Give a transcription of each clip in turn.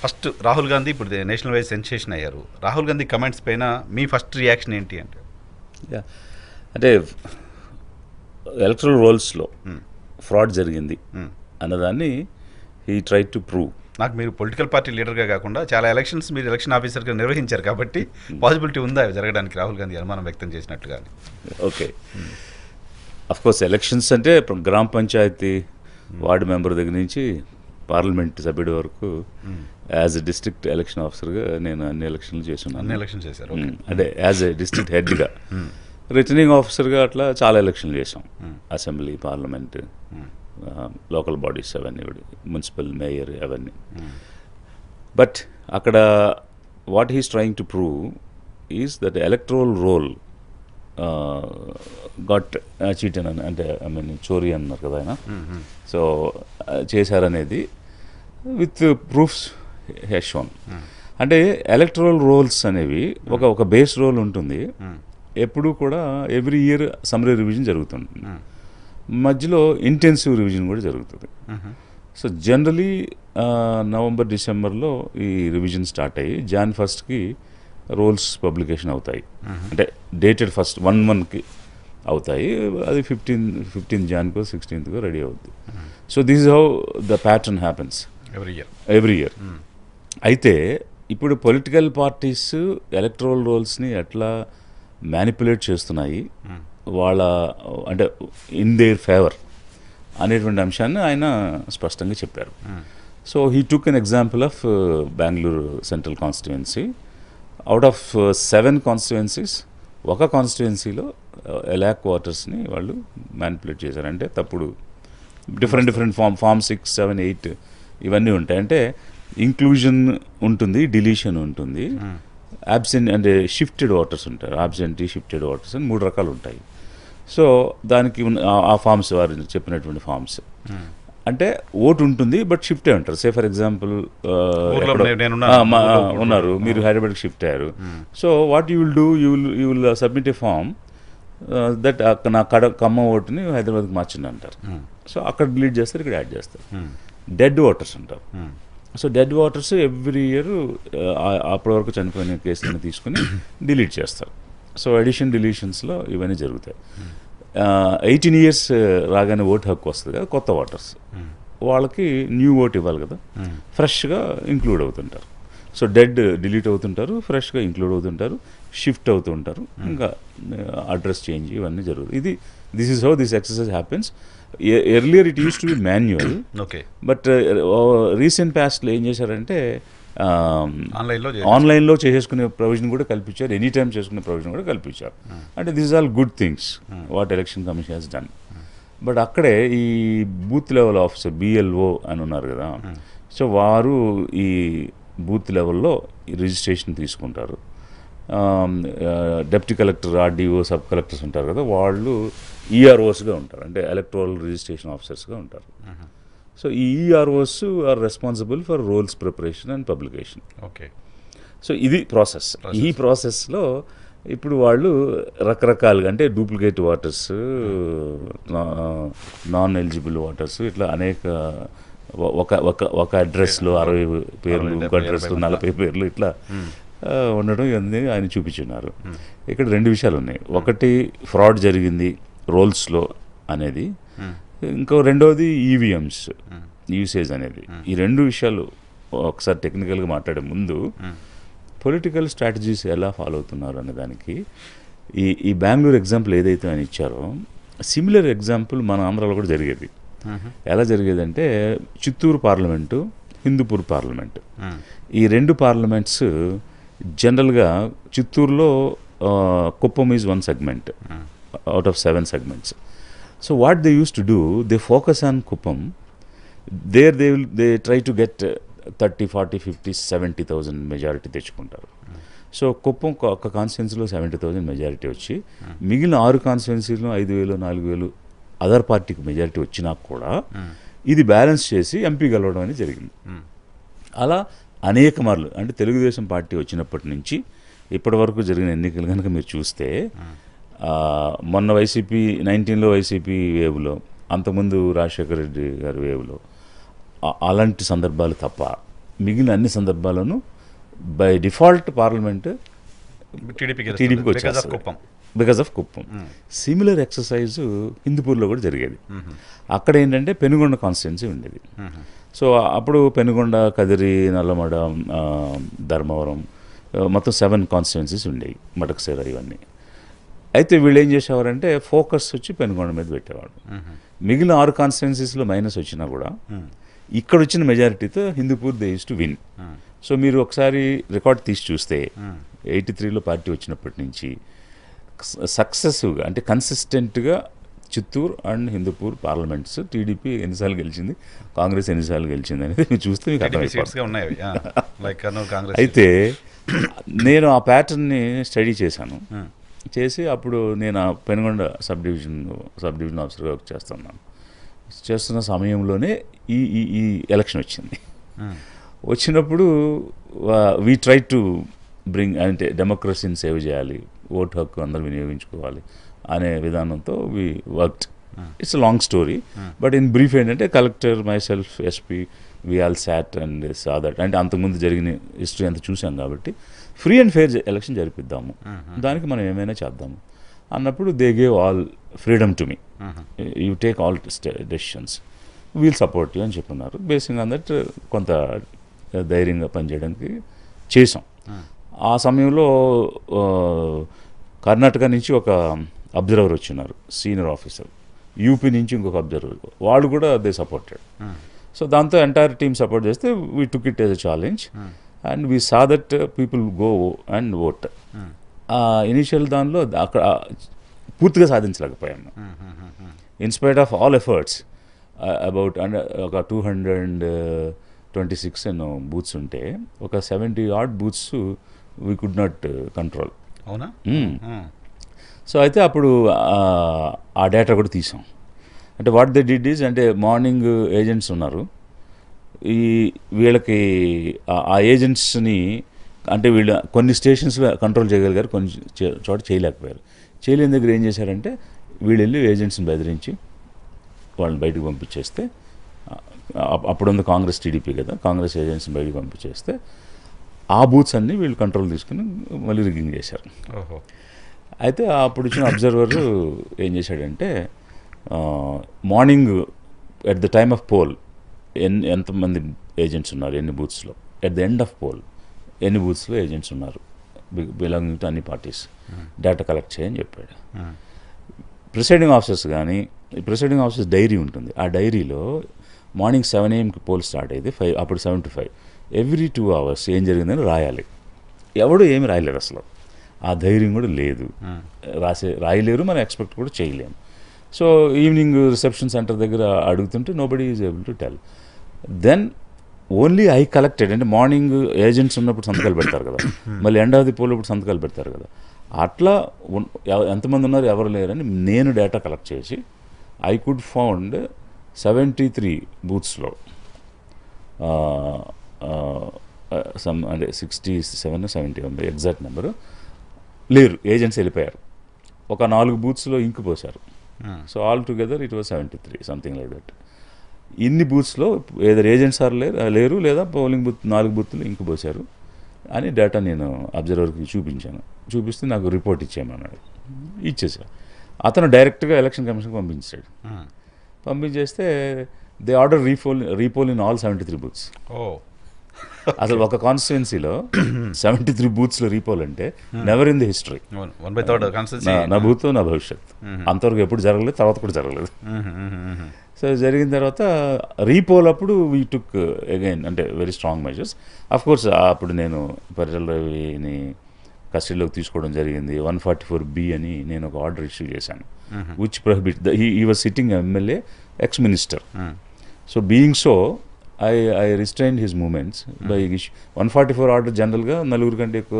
First Rahul Gandhi ఇప్పుడు national wise sensation అయ్యారు. Rahul Gandhi comments పైన మీ ఫస్ట్ రియాక్షన్ ఏంటి అంటే? యా అంటే ఎలక్ట్రల్ రోల్స్లో ఫ్రాడ్ జరిగింది అన్నదాన్ని హీ ట్రై టు ప్రూవ్. నాకు మీరు పొలిటికల్ పార్టీ లీడర్గా కాకుండా చాలా ఎలక్షన్స్ మీరు ఎలక్షన్ ఆఫీసర్గా నిర్వహించారు కాబట్టి పాసిబిలిటీ ఉందా జరగడానికి రాహుల్ గాంధీ అనుమానం వ్యక్తం చేసినట్టుగా? ఓకే, అఫ్కోర్స్ ఎలక్షన్స్ అంటే గ్రామ పంచాయతీ వార్డు మెంబర్ దగ్గర నుంచి పార్లమెంట్ సభ్యుడి వరకు యాజ్ ఎ డిస్ట్రిక్ట్ ఎలక్షన్ ఆఫీసర్గా నేను అన్ని ఎలక్షన్లు చేస్తున్నాను. అన్ని ఎలక్షన్ చేశారు అంటే యాజ్ ఎ డిస్ట్రిక్ట్ హెడ్గా. రిటర్నింగ్ ఆఫీసర్గా అట్లా చాలా ఎలక్షన్లు చేసాం. అసెంబ్లీ, పార్లమెంట్, లోకల్ బాడీస్ అవన్నీ కూడా, మున్సిపల్, మేయర్ అవన్నీ. బట్ అక్కడ what he's trying to prove is that electoral roll got cheated అని, అంటే ఐ మీన్ చోరీ అన్నారు కదా ఆయన. సో చేశారనేది విత్ ప్రూఫ్స్ హ్యాస్ షోన్. అంటే ఎలక్ట్రల్ రోల్స్ అనేవి ఒక బేస్ రోల్ ఉంటుంది. ఎప్పుడు కూడా ఎవ్రీ ఇయర్ సమ్మరీ రివిజన్ జరుగుతుంటుంది, మధ్యలో ఇంటెన్సివ్ రివిజన్ కూడా జరుగుతుంది. సో జనరలీ నవంబర్ డిసెంబర్లో ఈ రివిజన్ స్టార్ట్ అయ్యి Jan 1st రోల్స్ పబ్లికేషన్ అవుతాయి. అంటే డేటెడ్ ఫస్ట్ 1/1 అవుతాయి. అది 15 Jan 16th రెడీ అవుద్ది. So this is how the pattern happens every year. అయితే ఇప్పుడు పొలిటికల్ పార్టీస్ ఎలక్ట్రల్ రోల్స్ని ఎట్లా మ్యానిపులేట్ చేస్తున్నాయి వాళ్ళ, అంటే ఇన్ దేర్ ఫేవర్ అనేటువంటి అంశాన్ని ఆయన స్పష్టంగా చెప్పారు. So he took an example of Bengaluru central constituency. Out of 7 constituencies ఒక కాన్స్టిట్యుయెన్సీలో 1 lakh వాటర్స్ని వాళ్ళు మ్యానిపులేట్ చేశారంటే తప్పుడు డిఫరెంట్ ఫామ్ 6, 7, 8 ఇవన్నీ ఉంటాయి. అంటే ఇంక్లూజన్ ఉంటుంది, డిలీషన్ ఉంటుంది, యాబ్సెంట్ అంటే షిఫ్టెడ్ వాటర్స్ ఉంటారు. యాబ్సెంటీ, షిఫ్టెడ్ వాటర్స్ అని 3 రకాలు ఉంటాయి. సో దానికి ఆ ఫామ్స్ వారు చెప్పినటువంటి ఫామ్స్ అంటే ఓటు ఉంటుంది బట్ షిఫ్ట్ అయి ఉంటారు. సే ఫర్ ఎగ్జాంపుల్ ఉన్నారు, మీరు హైదరాబాద్కి షిఫ్ట్ అయ్యారు. So what you will do, you will submit a form that నా ఖమ్మం ఓటుని హైదరాబాద్కి మార్చింది అంటారు. సో అక్కడ డిలీట్ చేస్తారు, ఇక్కడ యాడ్ చేస్తారు. డెడ్ వాటర్స్ అంటారు. So dead waters every year అప్పటి వరకు చనిపోయిన కేసులను తీసుకుని డిలీట్ చేస్తారు. సో ఎడిషన్ డిలీషన్స్లో ఇవన్నీ జరుగుతాయి. 18 years రాగానే ఓటు హక్కు వస్తుంది కదా, కొత్త వాటర్స్ వాళ్ళకి న్యూ ఓట్ ఇవ్వాలి కదా, ఫ్రెష్గా ఇంక్లూడ్ అవుతుంటారు. సో డెడ్ డిలీట్ అవుతుంటారు, ఫ్రెష్గా ఇంక్లూడ్ అవుతుంటారు, షిఫ్ట్ అవుతూ ఉంటారు, ఇంకా అడ్రస్ చేంజ్ ఇవన్నీ జరుగుతుంది. This is how this exercise happens. Earlier it use to be manual. But recent పాస్ట్లో ఏం చేశారంటే ఆన్లైన్లో చేసేసుకునే ప్రొవిజన్ కూడా కల్పించారు, ఎనీ టైమ్ చేసుకునే ప్రొవిజన్ కూడా కల్పించారు. అంటే this all good things what election commission has done. But అక్కడే ఈ బూత్ లెవెల్ ఆఫీసర్ BLO అని ఉన్నారు కదా, సో వారు ఈ బూత్ లెవెల్లో రిజిస్ట్రేషన్ తీసుకుంటారు. Deputy collector, RDO, sub collectors ఉంటారు కదా, వాళ్ళు EROsగా ఉంటారు, అంటే ఎలక్ట్రల్ రిజిస్ట్రేషన్ ఆఫీసర్స్గా ఉంటారు. సో ఈ EROs are responsible for rolls preparation and publication. Okay. So ఇది ప్రాసెస్. ఈ ప్రాసెస్లో ఇప్పుడు వాళ్ళు రకరకాలుగా, అంటే duplicate voters, non eligible voters, ఇట్లా అనేక ఒక అడ్రస్లో 60 పేర్లు, ఇంకో అడ్రస్లో 40 పేర్లు ఇట్లా ఉండడం ఇవన్నీ ఆయన చూపించున్నారు. ఇక్కడ 2 విషయాలు ఉన్నాయి. ఒకటి ఫ్రాడ్ జరిగింది రోల్స్లో అనేది, ఇంకో రెండవది EVMs యూసేజ్ అనేది. ఈ 2 విషయాలు ఒకసారి టెక్నికల్గా మాట్లాడే ముందు పొలిటికల్ స్ట్రాటజీస్ ఎలా ఫాలో అవుతున్నారు అనే దానికి ఈ బెంగళూరు ఎగ్జాంపుల్ ఏదైతే ఆయన ఇచ్చారో సిమిలర్ ఎగ్జాంపుల్ మన ఆంధ్రాలో కూడా జరిగేది. ఎలా జరిగేదంటే చిత్తూరు పార్లమెంటు, హిందూపూర్ పార్లమెంటు, ఈ 2 పార్లమెంట్స్ జనరల్గా చిత్తూరులో Kuppam is 1 segment out of 7 segments. So what they used to do, they focus on Kuppam. There they try to get 30, 40, 50, 70,000 majority తెచ్చుకుంటారు. సో కుప్పం ఒక కాన్స్టిట్యున్సీలో 70,000 మెజారిటీ వచ్చి మిగిలిన 6 కాన్స్టిట్యున్సీలో 5,000, 4,000 అదర్ పార్టీకి మెజారిటీ వచ్చినా కూడా ఇది బ్యాలెన్స్ చేసి ఎంపీ గెలవడం అనేది జరిగింది. అలా అనేక మార్లు, అంటే తెలుగుదేశం పార్టీ వచ్చినప్పటి నుంచి ఇప్పటి వరకు జరిగిన ఎన్నికలు కనుక మీరు చూస్తే, మొన్న వైసీపీ 19లో వైసీపీ వేవ్లో, అంతకుముందు రాజశేఖర రెడ్డి గారి వేవ్లో, అలాంటి సందర్భాలు తప్ప మిగిలిన అన్ని సందర్భాల్లోనూ బై డిఫాల్ట్ పార్లమెంట్ టీడీపీకి వచ్చేస్తుంది because of Kuppam. Similar exercise హిందూపూర్లో కూడా జరిగేది. అక్కడ ఏంటంటే పెనుగొండ కాన్స్టిట్యున్సీ ఉండేది. సో అప్పుడు పెనుగొండ, కదిరి, నల్లమడ, ధర్మవరం మొత్తం 7 కాన్స్టిట్యున్సీస్ ఉండేవి, మటకసేర ఇవన్నీ. అయితే వీళ్ళు ఏం చేసేవారంటే ఫోకస్ వచ్చి పెనుగొండ మీద పెట్టేవాడు. మిగిలిన 6 కాన్స్టిట్యున్సీస్లో మైనస్ వచ్చినా కూడా ఇక్కడ వచ్చిన మెజారిటీతో Hindupur they use to win. So మీరు ఒకసారి రికార్డ్ తీసి చూస్తే 83లో పార్టీ వచ్చినప్పటి నుంచి సక్సెసివ్గా అంటే కన్సిస్టెంట్గా Chittoor and Hindupur parliaments TDP ఎన్నిసార్లు గెలిచింది, కాంగ్రెస్ ఎన్నిసార్లు గెలిచింది అనేది మీరు చూస్తే మీకు అర్థమైపోతుంది. అయితే నేను ఆ ప్యాటర్న్ని స్టడీ చేశాను. చేసి అప్పుడు నేను ఆ పెనుగొండ సబ్ డివిజన్ ఆఫీసర్గా వర్క్ చేస్తున్న సమయంలోనే ఈ ఎలక్షన్ వచ్చింది. వచ్చినప్పుడు వీ ట్రై టు బ్రింగ్ అంటే డెమోక్రసీని సేవ్ చేయాలి, ఓటు హక్కు అందరూ వినియోగించుకోవాలి అనే విధానంతో we worked. Its long story, but in brief ఏంటంటే collector, my self, SP, we all sat and saw that. అంటే అంతకుముందు జరిగిన హిస్టరీ అంతా చూసాం కాబట్టి ఫ్రీ అండ్ ఫెయిర్ ఎలక్షన్ జరిపిద్దాము, దానికి మనం ఏమైనా చేద్దాము అన్నప్పుడు they gave all freedom to me, you take all decisions, we'll support you అని చెప్పున్నారు. బేసింగ్ ఆన్ దట్ కొంత ధైర్యంగా పనిచేయడానికి చేసాం. ఆ సమయంలో కర్ణాటక నుంచి ఒక అబ్జర్వర్ వచ్చినారు, సీనియర్ ఆఫీసర్, యూపీ నుంచి ఇంకొక అబ్జర్వర్, వాళ్ళు కూడా దే సపోర్టెడ్. సో దాంతో ఎంటైర్ టీమ్ సపోర్ట్ చేస్తే we took it as a challenge and we saw that people go and vote. Initial దానిలో అక్కడ పూర్తిగా సాధించలేకపోయాము. Inspite of all efforts about ఒక 226 ఎన్నో బూత్స్ ఉంటే ఒక 70 odd booths we could not control. అవునా? సో అయితే అప్పుడు ఆ డేటా కూడా తీసాం. అంటే వాట్ దే డిడ్ ఈజ్, అంటే మార్నింగ్ ఏజెంట్స్ ఉన్నారు, వీళ్ళకి ఆ ఏజెంట్స్ని అంటే వీళ్ళు కొన్ని స్టేషన్స్లో కంట్రోల్ చేయగలిగారు, కొన్ని చోట చేయలేకపోయారు. చేయలేని దగ్గర ఏం చేశారంటే వీళ్ళు వెళ్ళి ఏజెంట్స్ని బెదిరించి వాళ్ళని బయటకు పంపించేస్తే, అప్పుడుంది కాంగ్రెస్ టీడీపీ కదా, కాంగ్రెస్ ఏజెంట్స్ని బయటకు పంపించేస్తే ఆ బూత్స్ అన్నీ వీళ్ళు కంట్రోల్ తీసుకుని మళ్ళీ రిగ్గింగ్ చేశారు. అయితే అప్పుడు వచ్చిన అబ్జర్వర్ ఏం చేశాడంటే morning at the time of poll ఎంతమంది ఏజెంట్స్ ఉన్నారు, ఎన్ని బూత్స్లో, at the end of poll ఎన్ని బూత్స్లో ఏజెంట్స్ ఉన్నారు బిలాంగింగ్ టు అన్ని పార్టీస్, డేటా కలెక్ట్ చేయని చెప్పాడు. ప్రిసైడింగ్ ఆఫీసర్స్ కానీ, ప్రిసైడింగ్ ఆఫీసర్స్ డైరీ ఉంటుంది, ఆ డైరీలో మార్నింగ్ 7 AM పోల్ స్టార్ట్ అయితే 5, అప్పుడు 7 to 5 ఎవ్రీ 2 hours ఏం జరిగిందని రాయాలి. ఎవడు ఏమి రాయలేరు అసలు, ఆ ధైర్యం కూడా లేదు, రాయలేరు, మనం ఎక్స్పెక్ట్ కూడా చేయలేము. సో ఈవినింగ్ రిసెప్షన్ సెంటర్ దగ్గర అడుగుతుంటే nobody is able to tell. Then only I collected, అంటే మార్నింగ్ ఏజెంట్స్ ఉన్నప్పుడు సంతకాలు పెడతారు కదా, మళ్ళీ ఎండ్ ఆఫ్ ది పోల్ అప్పుడు సంతకాలు పెడతారు కదా, అట్లా ఎంతమంది ఉన్నారు ఎవరు లేరని నేను డేటా కలెక్ట్ చేసి ఐ కుడ్ ఫౌండ్ 73 బూత్స్లో అంటే 67 70 ఉంది ఎగ్జాక్ట్ నెంబరు, లేరు, ఏజెంట్స్ వెళ్ళిపోయారు. ఒక 4 బూత్స్లో ఇంకు పోశారు. So all together it was 73 something like that. ఇన్ని బూత్స్లో ఏదో ఏజెంట్స్ లేరు లేదా పోలింగ్ బూత్ 4 బూత్లు ఇంకు పోశారు అని డేటా నేను అబ్జర్వర్కి చూపించాను. చూపిస్తే నాకు రిపోర్ట్ ఇచ్చేయమన్నాడు, ఇచ్చేసా. అతను డైరెక్ట్గా ఎలక్షన్ కమిషన్కి పంపించాడు. పంపించేస్తే they order repoll in all 73 booths. అసలు ఒక కాన్స్టిట్యున్సీలో 73 బూత్స్లో రీపోల్ అంటే నెవర్ ఇన్ ది హిస్టరీ. నా బూత్ నా భవిష్యత్, అంతవరకు ఎప్పుడు జరగలేదు, తర్వాత కూడా జరగలేదు. సో జరిగిన తర్వాత రీపోల్ అప్పుడు వీ టుక్ అగైన్ అంటే very strong measures. Of course అప్పుడు నేను పరిటాల రవిని కస్టడీలోకి తీసుకోవడం జరిగింది. 144B అని నేను ఒక ఆర్డర్ ఇష్యూ చేశాను, which prohibit he was sitting MLA, ex minister. So being so I restrain his movements by 144 order జనరల్గా 4 కంటే ఎక్కువ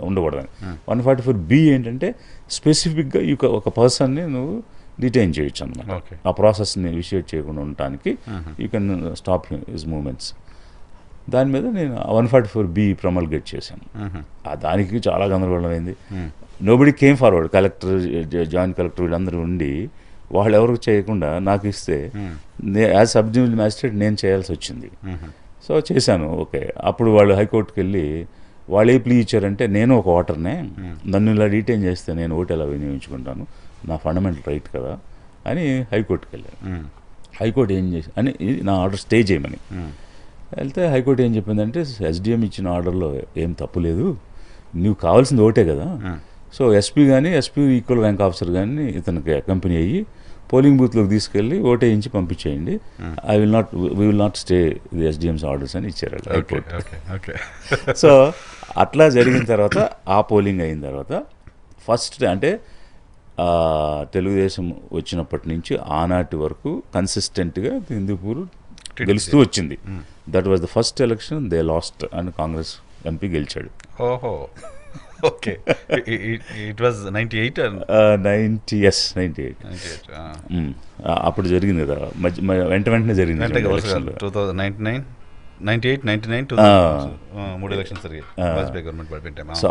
ఉండకూడదని. 144B ఏంటంటే స్పెసిఫిక్గా ఒక పర్సన్ని నువ్వు డిటైన్ చేయొచ్చు అన్నమాట. ఆ ప్రాసెస్ని ఇనిషియేట్ చేయకుండా ఉండటానికి you can stop his movements. దాని మీద నేను 144B ప్రమల్గేట్ చేశాను. దానికి చాలా గందరగోళం అయింది. Nobody came forward. Collector, joint collector వీళ్ళందరూ ఉండి వాళ్ళు ఎవరు చేయకుండా నాకు ఇస్తే యాజ్ సబ్ డివిజనల్ మ్యాజిస్ట్రేట్ నేను చేయాల్సి వచ్చింది. సో చేశాను. ఓకే, అప్పుడు వాళ్ళు హైకోర్టుకి వెళ్ళి వాళ్ళు ఏ ప్లీ ఇచ్చారంటే, నేను ఒక ఓటర్నే, నన్ను ఇలా డీటైన్ చేస్తే నేను ఓటు ఎలా వినియోగించుకుంటాను, నా ఫండమెంటల్ రైట్ కదా అని హైకోర్టుకి వెళ్ళాను. హైకోర్టు ఏం చేసి అని నా ఆర్డర్ స్టే చేయమని వెళ్తే హైకోర్టు ఏం చెప్పిందంటే, ఎస్డిఎం ఇచ్చిన ఆర్డర్లో ఏం తప్పు లేదు, నువ్వు కావాల్సింది ఓటే కదా, సో ఎస్పీ కానీ ఎస్పీ ఈక్వల్ ర్యాంక్ ఆఫీసర్ కానీ ఇతనికి అకంపెనీ అయ్యి పోలింగ్ బూత్లోకి తీసుకెళ్ళి ఓటేయించి పంపించేయండి, we will not stay the SDMs orders అని ఇచ్చారు హైకోర్టు. సో అట్లా జరిగిన తర్వాత ఆ పోలింగ్ అయిన తర్వాత ఫస్ట్ అంటే తెలుగుదేశం వచ్చినప్పటి నుంచి ఆనాటి వరకు కన్సిస్టెంట్గా హిందూపూర్ గెలుస్తూ వచ్చింది. That was the first election they last and Congress MP గెలిచాడు. ఓహో, ఓకే. ఇట్ వాజ్ 98 అప్పుడు జరిగింది కదా, వెంటనే జరిగింది 2099, 98, 99, 2000 3 ఎలక్షన్స్ జరిగాయి వాజ్పేయి గవర్నమెంట్ పడిపోయిన టైం. సో